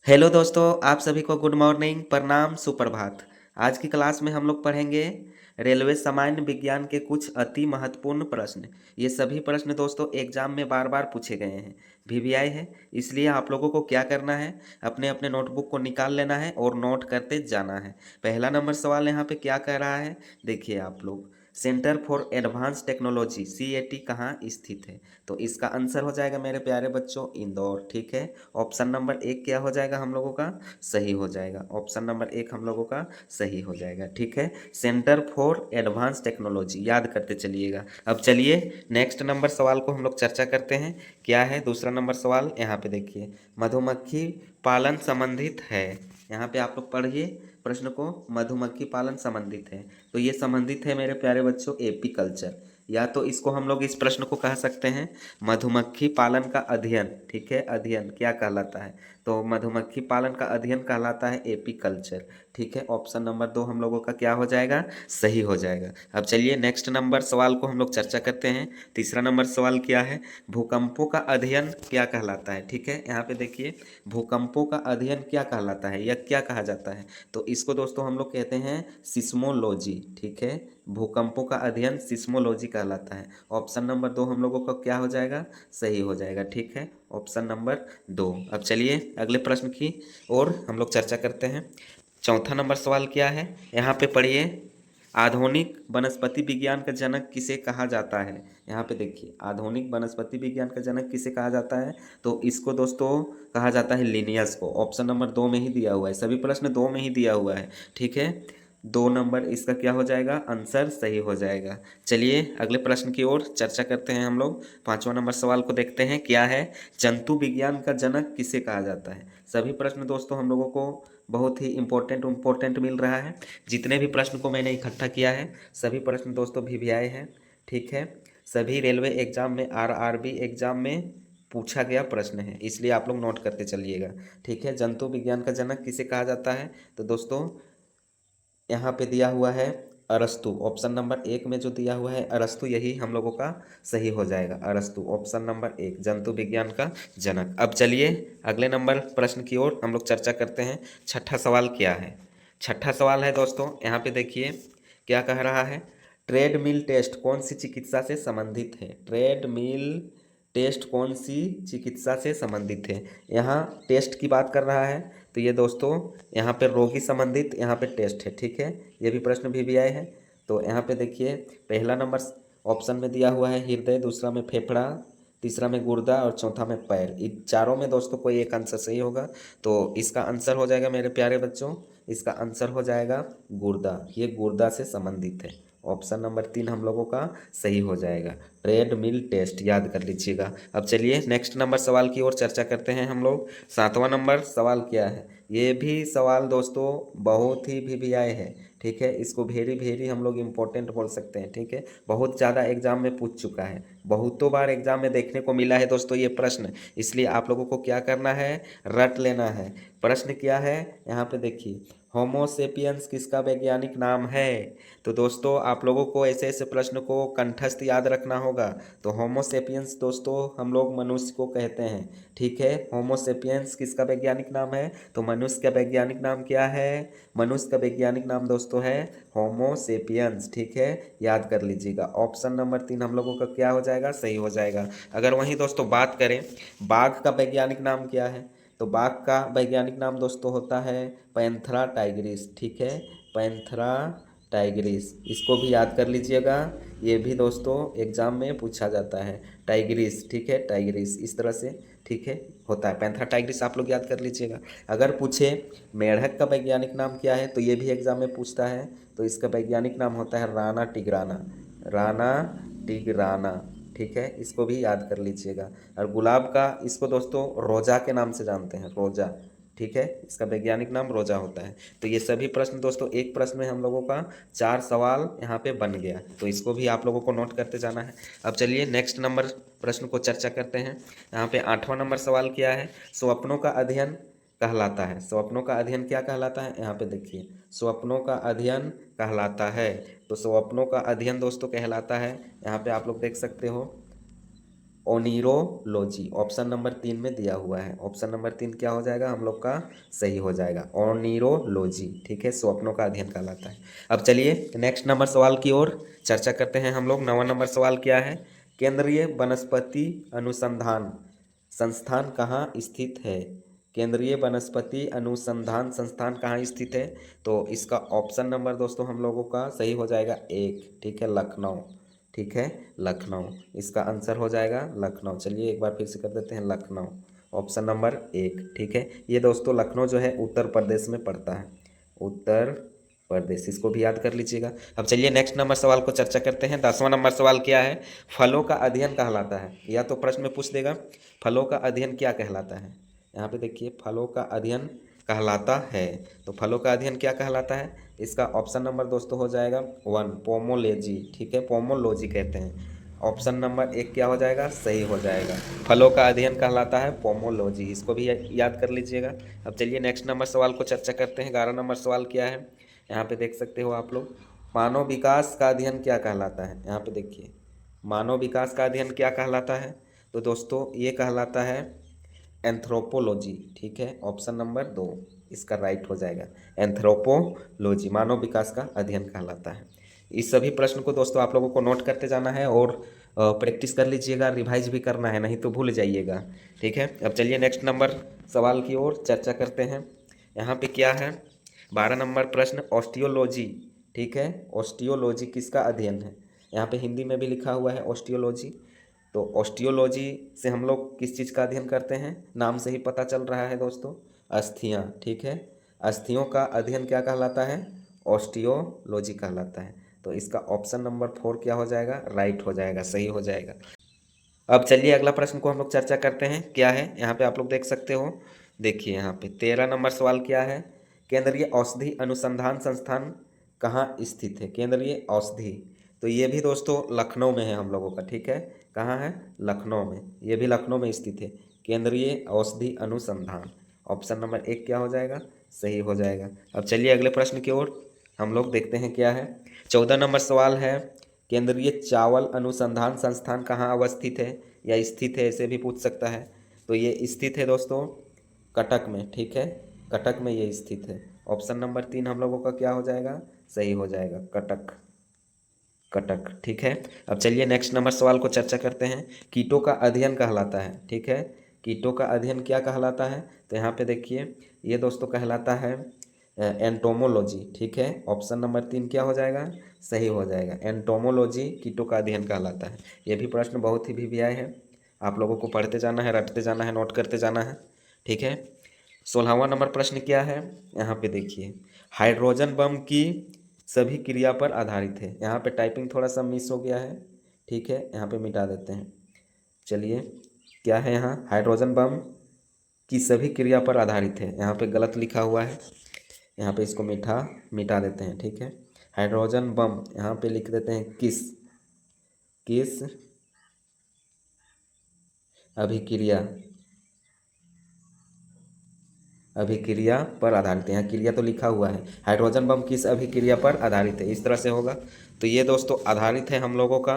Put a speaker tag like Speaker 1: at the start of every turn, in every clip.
Speaker 1: Hello दोस्तों, आप सभी को गुड मॉर्निंग, प्रणाम, सुप्रभात। आज की क्लास में हम लोग पढ़ेंगे रेलवे सामान्य विज्ञान के कुछ अति महत्वपूर्ण प्रश्न। ये सभी प्रश्न दोस्तों एग्जाम में बार बार पूछे गए हैं, वीवीआई है। इसलिए आप लोगों को क्या करना है, अपने अपने नोटबुक को निकाल लेना है और नोट करते जाना है। पहला नंबर सवाल यहाँ पे क्या कह रहा है, देखिए आप लोग। Center for advance technology CAT कहाँ स्थित है? तो इसका आंसर हो जाएगा मेरे प्यारे बच्चों इंदौर। ठीक है, ऑप्शन नंबर एक क्या हो जाएगा हम लोगों का, सही हो जाएगा। ऑप्शन नंबर एक हम लोगों का सही हो जाएगा। ठीक है, सेंटर फॉर एडवांस टेक्नोलॉजी याद करते चलिएगा। अब चलिए नेक्स्ट नंबर सवाल को हम लोग चर्चा करते हैं। क्या है दूसरा नंबर सवाल, यहाँ पे देखिए। मधुमक्खी पालन संबंधित है, यहाँ पे आप लोग पढ़िए प्रश्न को। मधुमक्खी पालन संबंधित है, तो ये संबंधित है मेरे प्यारे बच्चों एपी कल्चर, या तो इसको हम लोग इस प्रश्न को कह सकते हैं मधुमक्खी पालन का अध्ययन। ठीक है, अध्ययन क्या कहलाता है, तो मधुमक्खी पालन का अध्ययन कहलाता है एपी कल्चर। ठीक है, ऑप्शन नंबर दो हम लोगों का क्या हो जाएगा, सही हो जाएगा। अब चलिए नेक्स्ट नंबर सवाल को हम लोग चर्चा करते हैं। तीसरा नंबर सवाल क्या है, भूकंपों का अध्ययन क्या कहलाता है? ठीक है, यहाँ पे देखिए भूकंपों का अध्ययन क्या कहलाता है या क्या कहा जाता है, तो इसको दोस्तों हम लोग कहते हैं सिस्मोलॉजी। ठीक है, भूकंपों का अध्ययन सिस्मोलॉजी कहलाता है। ऑप्शन नंबर दो हम लोगों का क्या हो जाएगा, सही हो जाएगा। ठीक है, ऑप्शन नंबर दो। अब चलिए अगले प्रश्न की और हम लोग चर्चा करते हैं। चौथा नंबर सवाल क्या है, यहाँ पे पढ़िए। आधुनिक वनस्पति विज्ञान का जनक किसे कहा जाता है? यहाँ पे देखिए आधुनिक वनस्पति विज्ञान का जनक किसे कहा जाता है, तो इसको दोस्तों कहा जाता है लिनियस को। ऑप्शन नंबर दो में ही दिया हुआ है, सभी प्रश्न दो में ही दिया हुआ है। ठीक है, दो नंबर इसका क्या हो जाएगा, आंसर सही हो जाएगा। चलिए अगले प्रश्न की ओर चर्चा करते हैं हम लोग। पांचवा नंबर सवाल को देखते हैं क्या है, जंतु विज्ञान का जनक किसे कहा जाता है? सभी प्रश्न दोस्तों हम लोगों को बहुत ही इम्पोर्टेंट मिल रहा है। जितने भी प्रश्न को मैंने इकट्ठा किया है सभी प्रश्न दोस्तों वीवीआई हैं। ठीक है, सभी रेलवे एग्जाम में, आरआरबी एग्जाम में पूछा गया प्रश्न है, इसलिए आप लोग नोट करते चलिएगा। ठीक है, जंतु विज्ञान का जनक किसे कहा जाता है, तो दोस्तों यहाँ पे दिया हुआ है अरस्तु। ऑप्शन नंबर एक में जो दिया हुआ है अरस्तु, यही हम लोगों का सही हो जाएगा। अरस्तु ऑप्शन नंबर एक, जंतु विज्ञान का जनक। अब चलिए अगले नंबर प्रश्न की ओर हम लोग चर्चा करते हैं। छठा सवाल क्या है, छठा सवाल है दोस्तों, यहाँ पे देखिए क्या कह रहा है। ट्रेडमिल टेस्ट कौन सी चिकित्सा से संबंधित है? ट्रेडमिल टेस्ट कौन सी चिकित्सा से संबंधित है? यहाँ टेस्ट की बात कर रहा है, तो ये दोस्तों यहाँ पे रोगी संबंधित यहाँ पे टेस्ट है। ठीक है, ये भी प्रश्न वीवीआई है। तो यहाँ पे देखिए पहला नंबर ऑप्शन में दिया हुआ है हृदय, दूसरा में फेफड़ा, तीसरा में गुर्दा और चौथा में पैर। इन चारों में दोस्तों कोई एक आंसर सही होगा, तो इसका आंसर हो जाएगा मेरे प्यारे बच्चों, इसका आंसर हो जाएगा गुर्दा। ये गुर्दा से संबंधित है। ऑप्शन नंबर तीन हम लोगों का सही हो जाएगा, ट्रेडमिल टेस्ट याद कर लीजिएगा। अब चलिए नेक्स्ट नंबर सवाल की ओर चर्चा करते हैं हम लोग। सातवां नंबर सवाल क्या है, ये भी सवाल दोस्तों बहुत ही वीवीआई है। ठीक है, इसको वेरी वेरी हम लोग इम्पोर्टेंट बोल सकते हैं। ठीक है, बहुत ज़्यादा एग्जाम में पूछ चुका है, बहुतों बार एग्जाम में देखने को मिला है दोस्तों ये प्रश्न, इसलिए आप लोगों को क्या करना है, रट लेना है। प्रश्न क्या है, यहाँ पे देखिए, होमोसेपियंस किसका वैज्ञानिक नाम है? तो दोस्तों आप लोगों को ऐसे ऐसे प्रश्न को कंठस्थ याद रखना होगा। तो होमोसेपियंस दोस्तों हम लोग मनुष्य को कहते हैं। ठीक है, होमोसेपियंस किसका वैज्ञानिक नाम है, तो मनुष्य का वैज्ञानिक नाम क्या है, मनुष्य का वैज्ञानिक नाम दोस्तों है होमोसेपियंस। ठीक है, याद कर लीजिएगा। ऑप्शन नंबर तीन हम लोगों का क्या हो जाएगा, सही हो जाएगा। अगर वहीं दोस्तों बात करें बाघ का वैज्ञानिक नाम क्या है, तो बाघ का वैज्ञानिक नाम दोस्तों होता है पैंथरा टाइग्रिस। ठीक है, पैंथरा टाइग्रिस, इसको भी याद कर लीजिएगा, ये भी दोस्तों एग्जाम में पूछा जाता है टाइग्रिस। ठीक है, टाइग्रिस इस तरह से ठीक है होता है, पैंथरा टाइग्रिस आप लोग याद कर लीजिएगा। अगर पूछे मेढक का वैज्ञानिक नाम क्या है, तो ये भी एग्जाम में पूछता है, तो इसका वैज्ञानिक नाम होता है राणा टिग्राना, राणा टिग्राना। ठीक है, इसको भी याद कर लीजिएगा। और गुलाब का, इसको दोस्तों रोजा के नाम से जानते हैं, रोजा। ठीक है, इसका वैज्ञानिक नाम रोजा होता है। तो ये सभी प्रश्न दोस्तों एक प्रश्न में हम लोगों का चार सवाल यहाँ पे बन गया, तो इसको भी आप लोगों को नोट करते जाना है। अब चलिए नेक्स्ट नंबर प्रश्न को चर्चा करते हैं। यहाँ पे आठवां नंबर सवाल क्या है, स्वप्नों का अध्ययन कहलाता है। स्वप्नों का अध्ययन क्या कहलाता है, यहाँ पे देखिए स्वप्नों का अध्ययन कहलाता है। तो स्वप्नों का अध्ययन दोस्तों कहलाता है, यहाँ पे आप लोग देख सकते हो ओनिरोलॉजी ऑप्शन नंबर 3 में दिया हुआ है। ऑप्शन नंबर 3 क्या हो जाएगा हम लोग का, सही हो जाएगा, ओनिरोलॉजी। ठीक है, स्वप्नों का अध्ययन कहलाता है। अब चलिए नेक्स्ट नंबर सवाल की ओर चर्चा करते हैं हम लोग। 9वां नंबर सवाल क्या है, केंद्रीय वनस्पति अनुसंधान संस्थान कहाँ स्थित है। केंद्रीय वनस्पति अनुसंधान संस्थान कहाँ स्थित है, तो इसका ऑप्शन नंबर दोस्तों हम लोगों का सही हो जाएगा 1। ठीक है, लखनऊ। ठीक है, लखनऊ इसका आंसर हो जाएगा, लखनऊ। चलिए एक बार फिर से कर देते हैं, लखनऊ ऑप्शन नंबर 1। ठीक है, ये दोस्तों लखनऊ जो है उत्तर प्रदेश में पड़ता है, उत्तर प्रदेश, इसको भी याद कर लीजिएगा। अब चलिए नेक्स्ट नंबर सवाल को चर्चा करते हैं। 10वां नंबर सवाल क्या है, फलों का अध्ययन कहलाता है, या तो प्रश्न में पूछ देगा फलों का अध्ययन क्या कहलाता है। यहाँ पे देखिए, फलों का अध्ययन कहलाता है, तो फलों का अध्ययन क्या कहलाता है, इसका ऑप्शन नंबर दोस्तों हो जाएगा 1, पोमोलॉजी। ठीक है, पोमोलॉजी कहते हैं। ऑप्शन नंबर 1 क्या हो जाएगा, सही हो जाएगा, फलों का अध्ययन कहलाता है पोमोलॉजी, इसको भी याद कर लीजिएगा। अब चलिए नेक्स्ट नंबर सवाल को चर्चा करते हैं। 11 नंबर सवाल क्या है, यहाँ पे देख सकते हो आप लोग, मानव विकास का अध्ययन क्या कहलाता है। यहाँ पे देखिए, मानव विकास का अध्ययन क्या कहलाता है, तो दोस्तों ये कहलाता है एंथ्रोपोलॉजी। ठीक है, ऑप्शन नंबर 2 इसका राइट हो जाएगा, एंथ्रोपोलॉजी मानव विकास का अध्ययन कहलाता है। इस सभी प्रश्न को दोस्तों आप लोगों को नोट करते जाना है और प्रैक्टिस कर लीजिएगा, रिवाइज भी करना है, नहीं तो भूल जाइएगा। ठीक है, अब चलिए नेक्स्ट नंबर सवाल की ओर चर्चा करते हैं। यहाँ पे क्या है, 12 नंबर प्रश्न, ऑस्टियोलॉजी। ठीक है, ऑस्टियोलॉजी किसका अध्ययन है। यहाँ पे हिंदी में भी लिखा हुआ है ऑस्टियोलॉजी। तो ऑस्टियोलॉजी से हम लोग किस चीज़ का अध्ययन करते हैं, नाम से ही पता चल रहा है दोस्तों, अस्थियाँ। ठीक है, अस्थियों का अध्ययन क्या कहलाता है, ऑस्टियोलॉजी कहलाता है। तो इसका ऑप्शन नंबर 4 क्या हो जाएगा, राइट हो जाएगा, सही हो जाएगा। अब चलिए अगला प्रश्न को हम लोग चर्चा करते हैं। क्या है, यहाँ पे आप लोग देख सकते हो, देखिए यहाँ पे 13 नंबर सवाल क्या है, केंद्रीय औषधि अनुसंधान संस्थान कहाँ स्थित है। केंद्रीय औषधि, तो ये भी दोस्तों लखनऊ में है हम लोगों का। ठीक है, कहाँ है, लखनऊ में, ये भी लखनऊ में स्थित है, केंद्रीय औषधि अनुसंधान। ऑप्शन नंबर 1 क्या हो जाएगा, सही हो जाएगा। अब चलिए अगले प्रश्न की ओर हम लोग देखते हैं क्या है। 14 नंबर सवाल है, केंद्रीय चावल अनुसंधान संस्थान कहाँ अवस्थित है या स्थित है, ऐसे भी पूछ सकता है। तो ये स्थित है दोस्तों कटक में। ठीक है, कटक में ये स्थित है। ऑप्शन नंबर 3 हम लोगों का क्या हो जाएगा, सही हो जाएगा, कटक, कटक। ठीक है, अब चलिए नेक्स्ट नंबर सवाल को चर्चा करते हैं। कीटों का अध्ययन कहलाता है। ठीक है, कीटों का अध्ययन क्या कहलाता है, तो यहाँ पे देखिए ये दोस्तों कहलाता है एंटोमोलॉजी। ठीक है, ऑप्शन नंबर 3 क्या हो जाएगा, सही हो जाएगा, एंटोमोलॉजी कीटों का अध्ययन कहलाता है। ये भी प्रश्न बहुत ही भिवियाय है, आप लोगों को पढ़ते जाना है, रटते जाना है, नोट करते जाना है। ठीक है, 16वां नंबर प्रश्न क्या है, यहाँ पे देखिए, हाइड्रोजन बम की सभी क्रिया पर आधारित है। यहाँ पे टाइपिंग थोड़ा सा मिस हो गया है। ठीक है, यहाँ पे मिटा देते हैं। चलिए क्या है, यहाँ हाइड्रोजन बम की सभी क्रिया पर आधारित है, यहाँ पे गलत लिखा हुआ है, यहाँ पे इसको मिटा देते हैं। ठीक है, हाइड्रोजन बम यहाँ पे लिख देते हैं किस किस अभिक्रिया अभिक्रिया पर आधारित है। यहाँ क्रिया तो लिखा हुआ है, हाइड्रोजन बम किस अभिक्रिया पर आधारित है, इस तरह से होगा। तो ये दोस्तों आधारित है हम लोगों का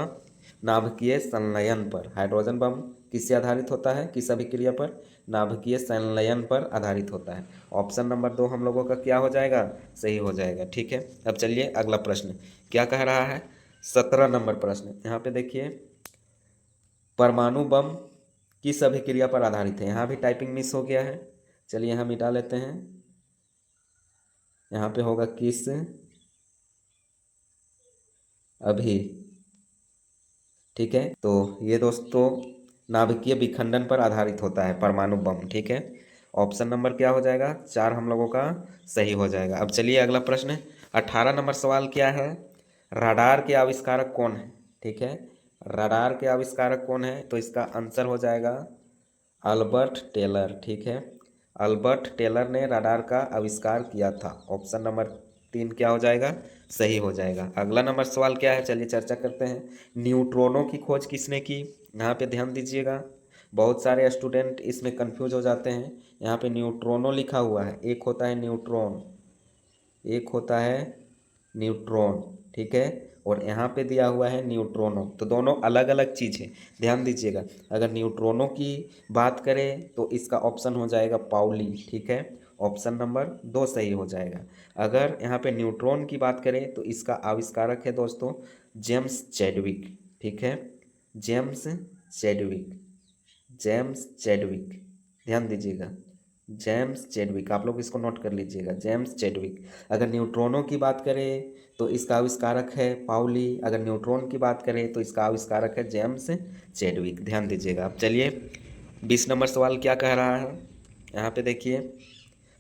Speaker 1: नाभिकीय संलयन पर। हाइड्रोजन बम किससे आधारित होता है, किस अभिक्रिया पर, नाभिकीय संलयन पर आधारित होता है। ऑप्शन नंबर 2 हम लोगों का क्या हो जाएगा, सही हो जाएगा। ठीक है, अब चलिए अगला प्रश्न क्या कह रहा है। 17 नंबर प्रश्न, यहाँ पे देखिए, परमाणु बम किस अभिक्रिया पर आधारित है। यहाँ भी टाइपिंग मिस हो गया है, चलिए यहाँ मिटा लेते हैं, यहाँ पे होगा किस अभी। ठीक है, तो ये दोस्तों नाभिकीय विखंडन पर आधारित होता है परमाणु बम। ठीक है, ऑप्शन नंबर क्या हो जाएगा, 4 हम लोगों का सही हो जाएगा। अब चलिए अगला प्रश्न, 18 नंबर सवाल क्या है, रडार के आविष्कारक कौन है। ठीक है, रडार के आविष्कारक कौन है, तो इसका आंसर हो जाएगा अल्बर्ट टेलर। ठीक है, अल्बर्ट टेलर ने रडार का आविष्कार किया था। ऑप्शन नंबर 3 क्या हो जाएगा, सही हो जाएगा। अगला नंबर सवाल क्या है, चलिए चर्चा करते हैं। न्यूट्रॉनों की खोज किसने की, यहाँ पे ध्यान दीजिएगा, बहुत सारे स्टूडेंट इसमें कंफ्यूज हो जाते हैं। यहाँ पे न्यूट्रॉनो लिखा हुआ है, एक होता है न्यूट्रॉन, एक होता है न्यूट्रॉन, ठीक है, और यहाँ पे दिया हुआ है न्यूट्रोनो। तो दोनों अलग अलग चीज़ है, ध्यान दीजिएगा। अगर न्यूट्रोनो की बात करें तो इसका ऑप्शन हो जाएगा पाउली, ठीक है, ऑप्शन नंबर 2 सही हो जाएगा। अगर यहाँ पे न्यूट्रॉन की बात करें तो इसका आविष्कारक है दोस्तों जेम्स चैडविक, ठीक है, जेम्स चैडविक, जेम्स चैडविक, ध्यान दीजिएगा, जेम्स चैडविक, आप लोग इसको नोट कर लीजिएगा, जेम्स चैडविक। अगर न्यूट्रॉनों की बात करें तो इसका आविष्कारक है पाउली, अगर न्यूट्रॉन की बात करें तो इसका आविष्कारक है जेम्स चैडविक, ध्यान दीजिएगा। अब चलिए 20 नंबर सवाल क्या कह रहा है, यहाँ पे देखिए,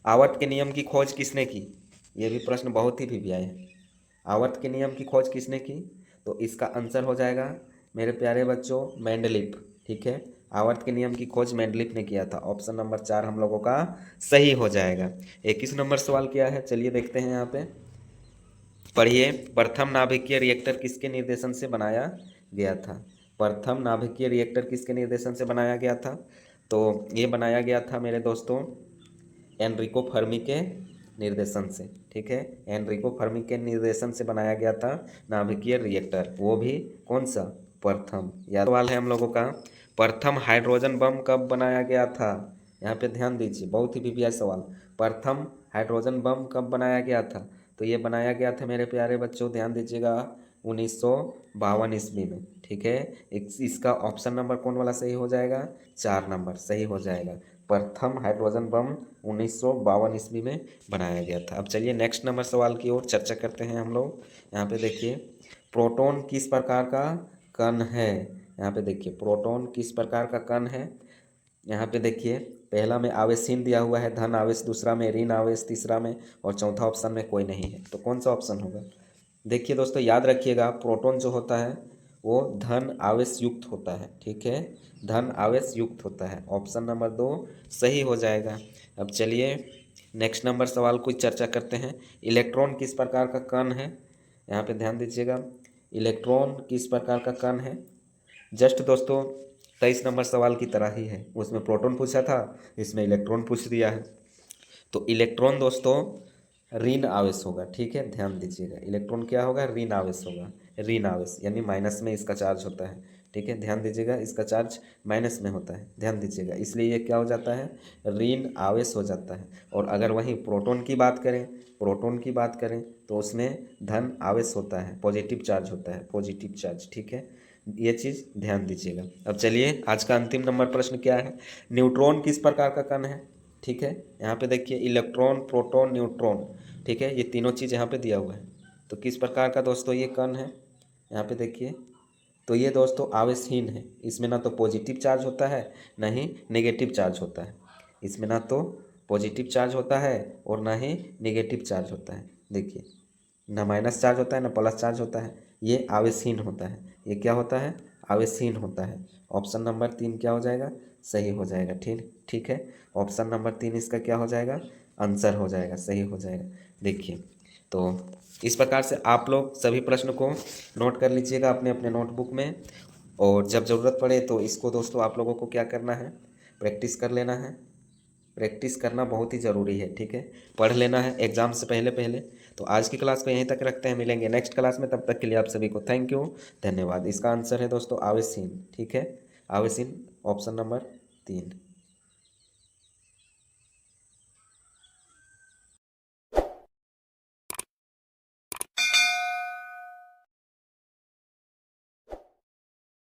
Speaker 1: आवर्त के नियम की खोज किसने की। ये भी प्रश्न बहुत ही भिभिया है। आवर्त के नियम की खोज किसने की, तो इसका आंसर हो जाएगा मेरे प्यारे बच्चों मेंडलीफ, ठीक है, आवर्त के नियम की खोज मेंडलीफ ने किया था। ऑप्शन नंबर 4 हम लोगों का सही हो जाएगा। 21 नंबर सवाल क्या है, चलिए देखते हैं यहाँ पे, पढ़िए, प्रथम नाभिकीय रिएक्टर किसके निर्देशन से बनाया गया था। प्रथम नाभिकीय रिएक्टर किसके निर्देशन से बनाया गया था, तो ये बनाया गया था मेरे दोस्तों एनरिको फर्मी के निर्देशन से, ठीक है, एनरिको फर्मी के निर्देशन से बनाया गया था नाभिकीय रिएक्टर, वो भी कौन सा, प्रथम। या सवाल है हम लोगों का, प्रथम हाइड्रोजन बम कब बनाया गया था। यहाँ पे ध्यान दीजिए, बहुत ही भिभिया सवाल, प्रथम हाइड्रोजन बम कब बनाया गया था, तो ये बनाया गया था मेरे प्यारे बच्चों, ध्यान दीजिएगा 1952 ईस्वी में, ठीक है। इसका ऑप्शन नंबर कौन वाला सही हो जाएगा, 4 नंबर सही हो जाएगा। प्रथम हाइड्रोजन बम 1952 ईस्वी में बनाया गया था। अब चलिए नेक्स्ट नंबर सवाल की ओर चर्चा करते हैं हम लोग। यहाँ पे देखिए, प्रोटॉन किस प्रकार का कण है। यहाँ पे देखिए, प्रोटॉन किस प्रकार का कण है। यहाँ पे देखिए, पहला में आवेशहीन दिया हुआ है धन आवेश, दूसरा में ऋण आवेश, तीसरा में, और चौथा ऑप्शन में कोई नहीं है। तो कौन सा ऑप्शन होगा। देखिए दोस्तों, याद रखिएगा, प्रोटॉन जो होता है वो धन आवेश युक्त होता है, ठीक है, धन आवेश युक्त होता है। ऑप्शन नंबर 2 सही हो जाएगा। अब चलिए नेक्स्ट नंबर सवाल को चर्चा करते हैं। इलेक्ट्रॉन किस प्रकार का कण है। यहाँ पे ध्यान दीजिएगा, इलेक्ट्रॉन किस प्रकार का कण है। जस्ट दोस्तों 23 नंबर सवाल की तरह ही है, उसमें प्रोटॉन पूछा था, इसमें इलेक्ट्रॉन पूछ दिया है। तो इलेक्ट्रॉन दोस्तों ऋण आवेश होगा, ठीक है, ध्यान दीजिएगा, इलेक्ट्रॉन क्या होगा, ऋण आवेश होगा, ऋण आवेश यानी माइनस में इसका चार्ज होता है, ठीक है, ध्यान दीजिएगा, इसका चार्ज माइनस में होता है, ध्यान दीजिएगा, इसलिए ये क्या हो जाता है, ऋण आवेश हो जाता है। और अगर वहीं प्रोटॉन की बात करें, प्रोटॉन की बात करें तो उसमें धन आवेश होता है, पॉजिटिव चार्ज होता है, पॉजिटिव चार्ज, ठीक है, ये चीज़ ध्यान दीजिएगा। अब चलिए आज का अंतिम नंबर प्रश्न क्या है, न्यूट्रॉन किस प्रकार का कण है, ठीक है। यहाँ पे देखिए, इलेक्ट्रॉन, प्रोटॉन, न्यूट्रॉन, ठीक है, ये तीनों चीज़ यहाँ पे दिया हुआ है। तो किस प्रकार का दोस्तों ये कण है, यहाँ पे देखिए, तो ये दोस्तों आवेशहीन है, इसमें ना तो पॉजिटिव चार्ज होता है ना ही नेगेटिव चार्ज होता है, इसमें ना तो पॉजिटिव चार्ज होता है और ना ही नेगेटिव चार्ज होता है। देखिए, ना माइनस चार्ज होता है ना प्लस चार्ज होता है, ये आवेशहीन होता है। ये क्या होता है, आवेशहीन होता है। ऑप्शन नंबर 3 क्या हो जाएगा, सही हो जाएगा, ठीक ठीक है, ऑप्शन नंबर 3 इसका क्या हो जाएगा, आंसर हो जाएगा, सही हो जाएगा। देखिए, तो इस प्रकार से आप लोग सभी प्रश्न को नोट कर लीजिएगा अपने अपने नोटबुक में, और जब ज़रूरत पड़े तो इसको दोस्तों आप लोगों को क्या करना है, प्रैक्टिस कर लेना है। प्रैक्टिस करना बहुत ही ज़रूरी है, ठीक है, पढ़ लेना है एग्ज़ाम से पहले पहले। तो आज की क्लास को यहीं तक रखते हैं, मिलेंगे नेक्स्ट क्लास में, तब तक के लिए आप सभी को थैंक यू, धन्यवाद। इसका आंसर है दोस्तों आवेशहीन, ठीक है, आवेशहीन, ऑप्शन नंबर 3।